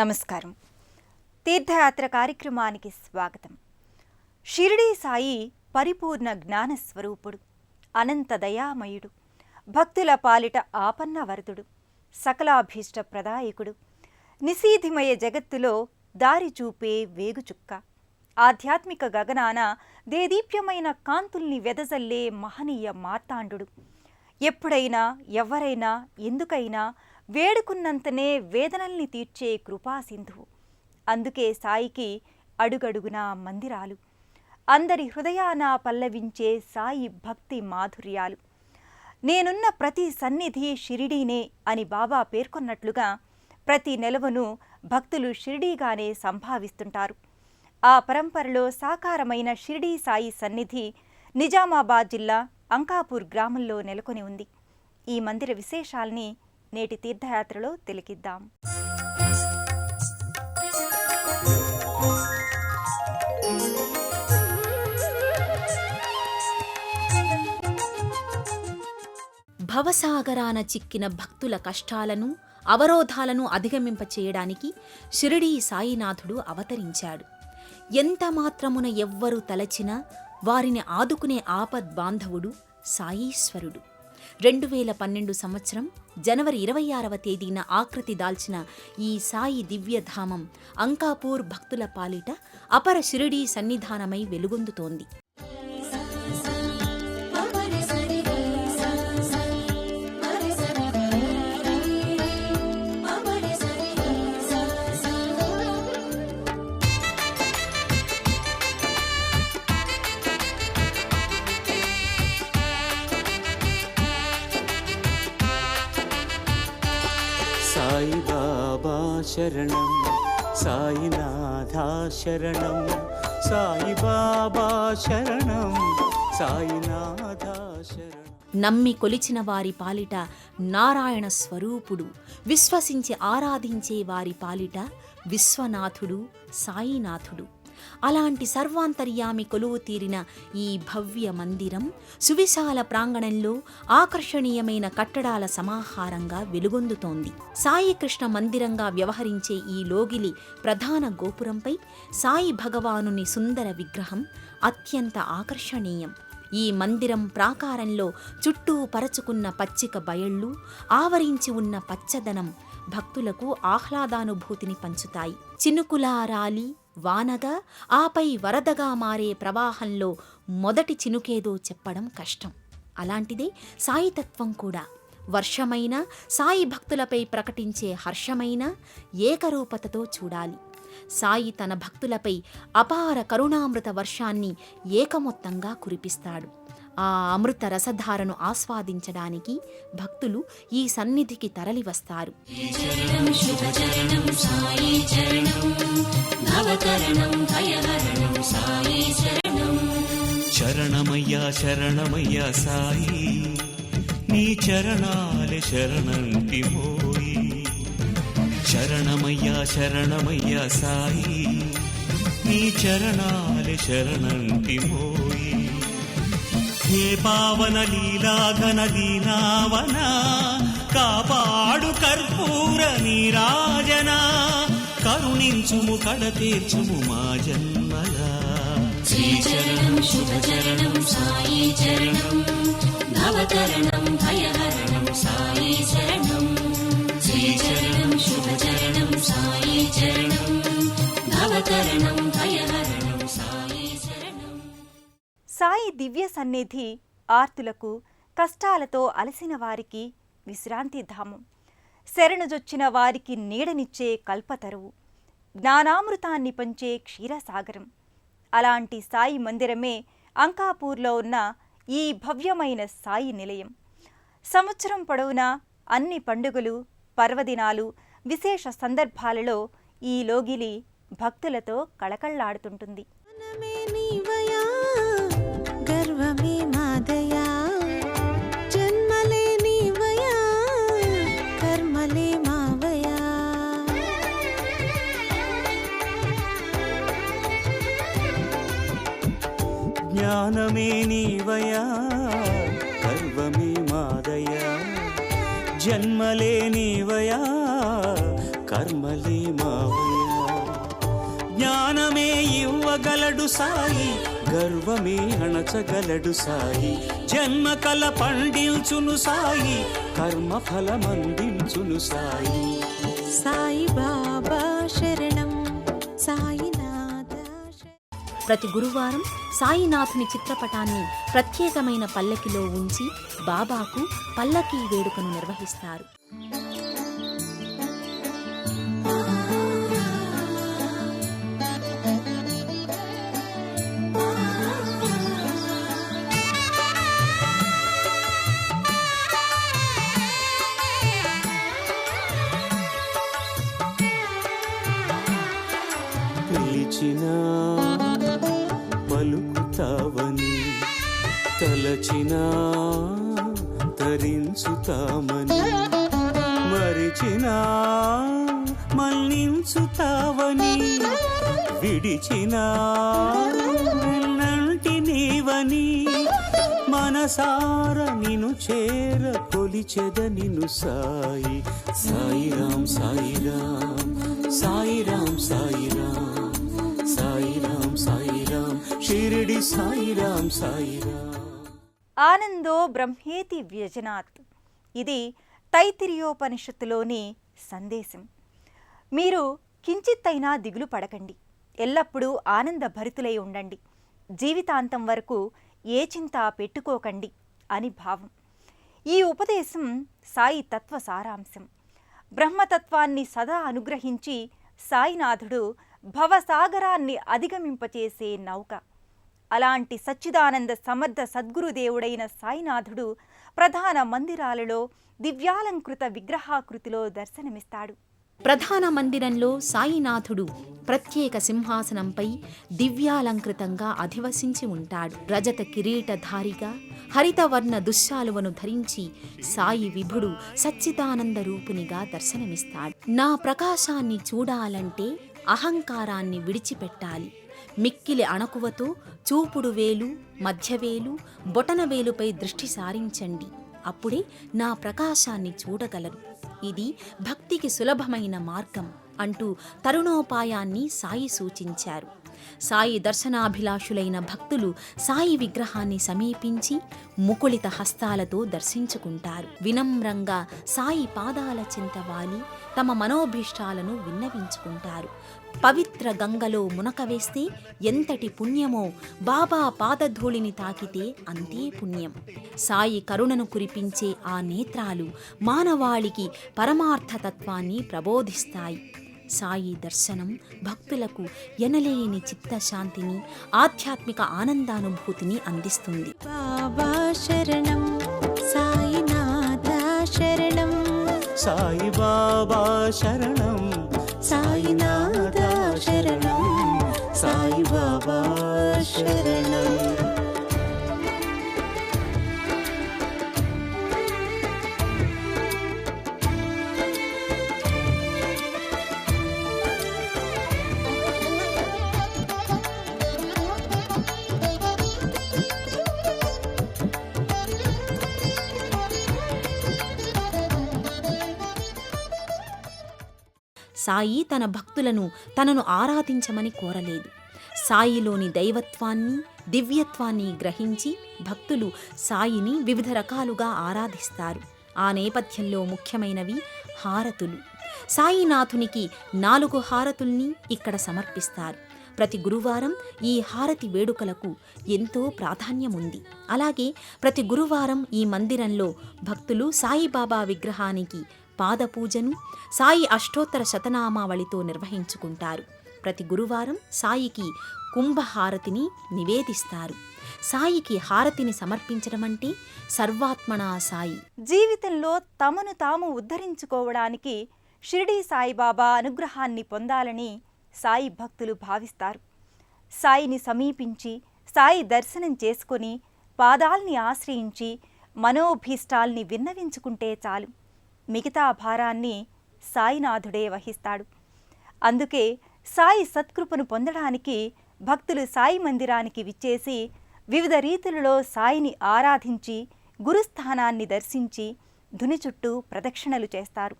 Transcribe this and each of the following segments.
నమస్కారం. తీర్థయాత్ర కార్యక్రమానికి స్వాగతం. షిరిడీ సాయి పరిపూర్ణ జ్ఞాన స్వరూపుడు, అనంత దయామయుడు, భక్తుల పాలిట ఆపన్న వరదుడు, సకలాభీష్ట ప్రదాయకుడు, నిశీధిమయ జగత్తులో దారి చూపే వేగుచుక్క, ఆధ్యాత్మిక గగనాన దేదీప్యమైన కాంతుల్ని వెదజల్లే మహనీయ మార్తాండు, ఎప్పుడైనా ఎవరైనా ఎందుకైనా వేడుకున్నంతనే వేదనల్ని తీర్చే కృపాసింధువు. అందుకే సాయికి అడుగడుగునా మందిరాలు, అందరి హృదయాన పల్లవించే సాయి భక్తి మాధుర్యాలు. నేనున్న ప్రతి సన్నిధి షిరిడీనే అని బాబా పేర్కొన్నట్లుగా ప్రతి నెలవును భక్తులు షిరిడీగానే సంభావిస్తుంటారు. ఆ పరంపరలో సాకారమైన షిరిడీ సాయి సన్నిధి నిజామాబాద్ జిల్లా అంకాపూర్ గ్రామంలో నెలకొని ఉంది. ఈ మందిర విశేషాల్ని నేటి తీర్థయాత్రలో తిలకిద్దాం. భవసాగరాన చిక్కిన భక్తుల కష్టాలను అవరోధాలను అధిగమింపచేయడానికి షిరిడీ సాయినాథుడు అవతరించాడు. ఎంత మాత్రమున ఎవ్వరు తలచినా వారిని ఆదుకునే ఆపద్బాంధవుడు సాయీశ్వరుడు. 2012 సంవత్సరం జనవరి 26వ తేదీన ఆకృతి దాల్చిన ఈ సాయి దివ్యధామం అంకాపూర్ భక్తుల పాలిట అపర షిరిడీ సన్నిధానమై వెలుగొందుతోంది. సాయి బాబా శరణం, సాయినాథా శరణం, సాయి బాబా శరణం, సాయినాథా శరణం. నమ్మి కొలిచిన వారి పాలిట నారాయణ స్వరూపుడు, విశ్వసించి ఆరాధించే వారి పాలిట విశ్వనాథుడు సాయినాథుడు. అలాంటి సర్వాంతర్యామి కొలువు తీరిన ఈ భవ్య మందిరం సువిశాల ప్రాంగణంలో ఆకర్షణీయమైన కట్టడాల సమాహారంగా వెలుగొందుతోంది. సాయి కృష్ణ మందిరంగా వ్యవహరించే ఈ లోగిలి ప్రధాన గోపురంపై సాయి భగవానుని సుందర విగ్రహం అత్యంత ఆకర్షణీయం. ఈ మందిరం ప్రాకారంలో చుట్టూ పరచుకున్న పచ్చిక బయళ్ళు, ఆవరించి ఉన్న పచ్చదనం భక్తులకు ఆహ్లాదానుభూతిని పంచుతాయి. చినుకులా రాలి వానగా ఆపై వరదగా మారే ప్రవాహంలో మొదటి చినుకేదో చెప్పడం కష్టం. అలాంటిదే సాయితత్వం కూడా. వర్షమైన సాయి భక్తులపై ప్రకటించే హర్షమైన ఏకరూపతతో చూడాలి. సాయి తన భక్తులపై అపార కరుణామృత వర్షాన్ని ఏకమొత్తంగా కురిపిస్తాడు. ఆ అమృత రసధారను ఆస్వాదించడానికి భక్తులు ఈ సన్నిధికి తరలివస్తారు. శరణమయ్యా శరణమయ్యా సాయి, నీ చరణాలే శరణంటి మోయి. శరణమయ్యా శరణమయ్యా సాయి, నీ చరణాలే శరణంటి మోయి. హే పావన లీలాఘన దీనావన, కాపాడు కర్పూర నీరాజన, కరుణించుము కడతీర్చుము మా జన్మలా. శ్రీచరణం శుభచరణం సాయి చరణం, భవతరణం భయహరణం సాయి చరణం. శ్రీచరణం శుభచరణం సాయి చరణం, భవతరణం భయహరణం సాయి చరణం. సాయి దివ్య సన్నిధి ఆర్తులకు, కష్టాలతో అలసిన వారికి విశ్రాంతి ధామం, శరణుజొచ్చిన వారికి నీడనిచ్చే కల్పతరువు, జ్ఞానామృతాన్ని పంచే క్షీరసాగరం. అలాంటి సాయి మందిరమే అంకాపూర్లో ఉన్న ఈ భవ్యమైన సాయి నిలయం. సంవత్సరం పొడవునా అన్ని పండుగలు, పర్వదినాలు, విశేష సందర్భాలలో ఈ లోగిలి భక్తులతో కళకళ్లాడుతుంటుంది. జ్ఞానమే నీవయా, గర్వమే మాదయా, జన్మలే నీవయా, కర్మలే మావయ్యా. జ్ఞానమే ఇవ్వగలడు సాయి, గర్వమే అణచగలడు సాయి. జన్మకల పండించును సాయి, కర్మ ఫలమందించును సాయి. సాయి బాబా శరణం సాయినాథ ప్రతి గురువారం సాయినాథుని చిత్రపటాన్ని ప్రత్యేకమైన పల్లకిలో ఉంచి బాబాకు పల్లకీ వేడుకను నిర్వహిస్తారు. పిలిచినా పలుకుతావని, తలచినా తరించుతామని, మరిచినా మన్నించుతావని, విడిచినా వెన్నంటి నీవని, మనసార నిను చేర కొలిచెద నిను సాయి. సాయిరాం సాయిరాం సాయిరాం సాయిరాం సాయిరాం సాయిరాం షిరిడి సాయిరాం సాయిరాం. ఆనందో బ్రహ్మేతి వ్యజనాత్. ఇది తైత్తిరీయోపనిషత్తులోని సందేశం. మీరు కించిత్తైనా దిగులు పడకండి, ఎల్లప్పుడూ ఆనందభరితులై ఉండండి, జీవితాంతం వరకు ఏ చింత పెట్టుకోకండి అని భావం. ఈ ఉపదేశం సాయి తత్వ సారాంశం. బ్రహ్మతత్వాన్ని సదా అనుగ్రహించి సాయినాథుడు భవసాగరాన్ని అధిగమింపచేసే నౌక. అలాంటి సచ్చిదానంద సమర్థ సద్గురుదేవుడైన సాయినాథుడు ప్రధాన మందిరాలలో దివ్యాలంకృత విగ్రహాకృతిలో దర్శనమిస్తాడు. ప్రధాన మందిరంలో సాయినాథుడు ప్రత్యేక సింహాసనంపై దివ్యాలంకృతంగా అధివసించి ఉంటాడు. రజత కిరీటధారిగా హరితవర్ణ దుశ్శాలువను ధరించి సాయి విభుడు సచ్చిదానంద రూపునిగా దర్శనమిస్తాడు. నా ప్రకాశాన్ని చూడాలంటే అహంకారాన్ని విడిచిపెట్టాలి. మిక్కిలి అణకువతో చూపుడు వేలు, మధ్యవేలు, బొటనవేలుపై దృష్టి సారించండి. అప్పుడే నా ప్రకాశాన్ని చూడగలరు. ఇది భక్తికి సులభమైన మార్గం అంటూ తరుణోపాయాన్ని సాయి సూచించారు. సాయి దర్శనాభిలాషులైన భక్తులు సాయి విగ్రహాన్ని సమీపించి ముకుళిత హస్తాలతో దర్శించుకుంటారు. వినమ్రంగా సాయి పాదాల చింత వాలి తమ మనోభీష్టాలను విన్నవించుకుంటారు. పవిత్ర గంగలో మునకవేస్తే ఎంతటి పుణ్యమో, బాబా పాదధూళిని తాకితే అంతే పుణ్యం. సాయి కరుణను కురిపించే ఆ నేత్రాలు మానవాళికి పరమార్థతత్వాన్ని ప్రబోధిస్తాయి. సాయి దర్శనం భక్తులకు ఎనలేని చిత్తశాంతిని, ఆధ్యాత్మిక ఆనందానుభూతిని అందిస్తుంది. బాబా శరణం సాయినాథ శరణం సాయి బాబా శరణం సాయినాథ శరణం సాయి బాబా శరణం. సాయి తన భక్తులను తనను ఆరాధించమని కోరలేదు. సాయిలోని దైవత్వాన్ని, దివ్యత్వాన్ని గ్రహించి భక్తులు సాయిని వివిధ రకాలుగా ఆరాధిస్తారు. ఆ నేపథ్యంలో ముఖ్యమైనవి హారతులు. సాయినాథునికి 4 హారతుల్ని ఇక్కడ సమర్పిస్తారు. ప్రతి గురువారం ఈ హారతి వేడుకలకు ఎంతో ప్రాధాన్యముంది. అలాగే ప్రతి గురువారం ఈ మందిరంలో భక్తులు సాయిబాబా విగ్రహానికి పాదపూజను సాయి అష్టోత్తర శతనామావళితో నిర్వహించుకుంటారు. ప్రతి గురువారం సాయికి కుంభహారతిని నివేదిస్తారు. సాయికి హారతిని సమర్పించడం అంటే సర్వాత్మనా సాయి. జీవితంలో తమను తాము ఉద్ధరించుకోవడానికి షిరిడీ సాయిబాబా అనుగ్రహాన్ని పొందాలని సాయి భక్తులు భావిస్తారు. సాయిని సమీపించి సాయి దర్శనం చేసుకొని పాదాల్ని ఆశ్రయించి మనోభీష్టాల్ని విన్నవించుకుంటే చాలు, మిగతా భారాన్ని సాయినాథుడే వహిస్తాడు. అందుకే సాయి సత్కృపను పొందడానికి భక్తులు సాయి మందిరానికి విచ్చేసి వివిధ రీతులలో సాయిని ఆరాధించి గురుస్థానాన్ని దర్శించి ధుని చుట్టూ ప్రదక్షిణలు చేస్తారు.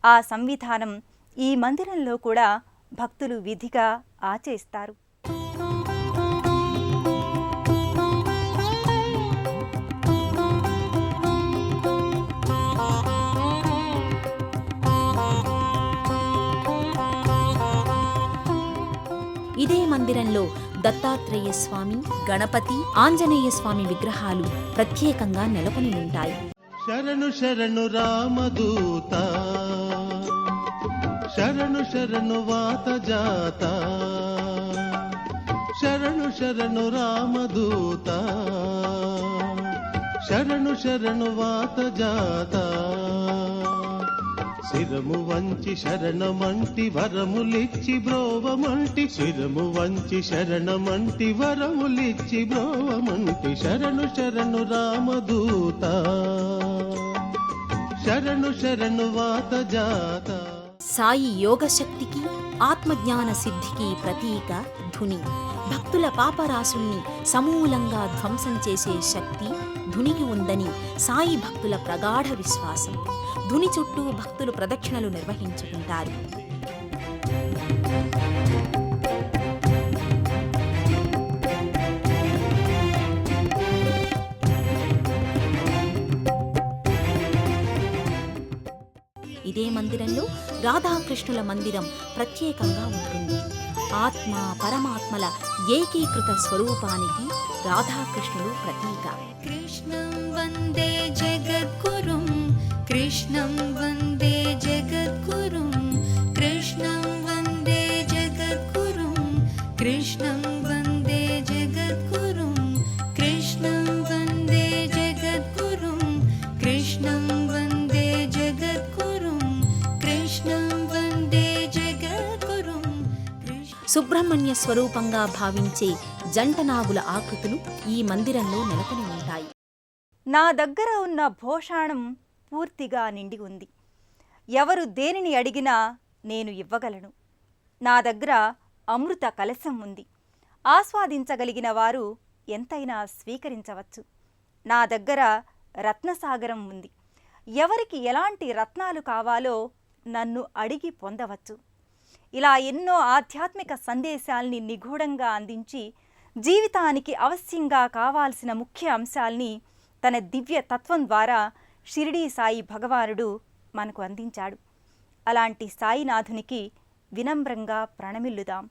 ఆ సంవిధానం ఈ మందిరంలో కూడా భక్తులు విధిగా ఆచరిస్తారు. ఇదే మందిరంలో దత్తాత్రేయ స్వామి, గణపతి, ఆంజనేయ స్వామి విగ్రహాలు ప్రత్యేకంగా నెలకొని ఉంటాయి. శరణు శరణు రామదూత, శరణు శరణు వాత జాత, శరణు శరణు రామదూత, శరణు శరణు వాత జాత. శిరము వంచి శరణమంటి వరములిచ్చి బ్రోవమంటి, శిరము వంచి శరణమంటి వరములిచ్చి బ్రోవమంటి. శరణు శరణు రామదూత, శరణు శరణు వాత జాత. సాయి యోగశక్తికి, ఆత్మజ్ఞాన సిద్ధికి ప్రతీక ధుని. భక్తుల పాపరాశుల్ని సమూలంగా ధ్వంసం చేసే శక్తి ధునికి ఉందని సాయి భక్తుల ప్రగాఢ విశ్వాసం. ధుని చుట్టూ భక్తులు ప్రదక్షిణలు నిర్వహించుకుంటారు. ఇదే మందిరంలో రాధాకృష్ణుల మందిరం ప్రత్యేకంగా ఉంటుంది. ఆత్మ పరమాత్మల ఏకీకృత స్వరూపానికి రాధాకృష్ణుడు ప్రతీక. కృష్ణం వందే జగద్గురుం, కృష్ణం వందే జగద్గురుం, కృష్ణం వందే జగద్గురుం, కృష్ణం వందే జగద్గురుం, కృష్ణం వందే జగద్గురుం, కృష్ణం వందే జగద్గురుం, కృష్ణం వందే జగద్గురుం. సుబ్రహ్మణ్య స్వరూపంగా భావించే జంటనాగుల ఆకృతులు ఈ మందిరంలో నెలకొని ఉంటాయి. నా దగ్గర ఉన్న భోషాణం పూర్తిగా నిండి ఉంది. ఎవరు దేనిని అడిగినా నేను ఇవ్వగలను. నా దగ్గర అమృత కలశం ఉంది. ఆస్వాదించగలిగిన వారు ఎంతైనా స్వీకరించవచ్చు. నా దగ్గర రత్నసాగరం ఉంది. ఎవరికి ఎలాంటి రత్నాలు కావాలో నన్ను అడిగి పొందవచ్చు. ఇలా ఎన్నో ఆధ్యాత్మిక సందేశాల్ని నిగూఢంగా అందించి జీవితానికి అవశ్యంగా కావాల్సిన ముఖ్య అంశాల్ని తన దివ్య తత్వం ద్వారా షిరిడీ సాయి భగవానుడు మనకు అందించాడు. అలాంటి సాయినాథునికి వినమ్రంగా ప్రణమిల్లుదాం.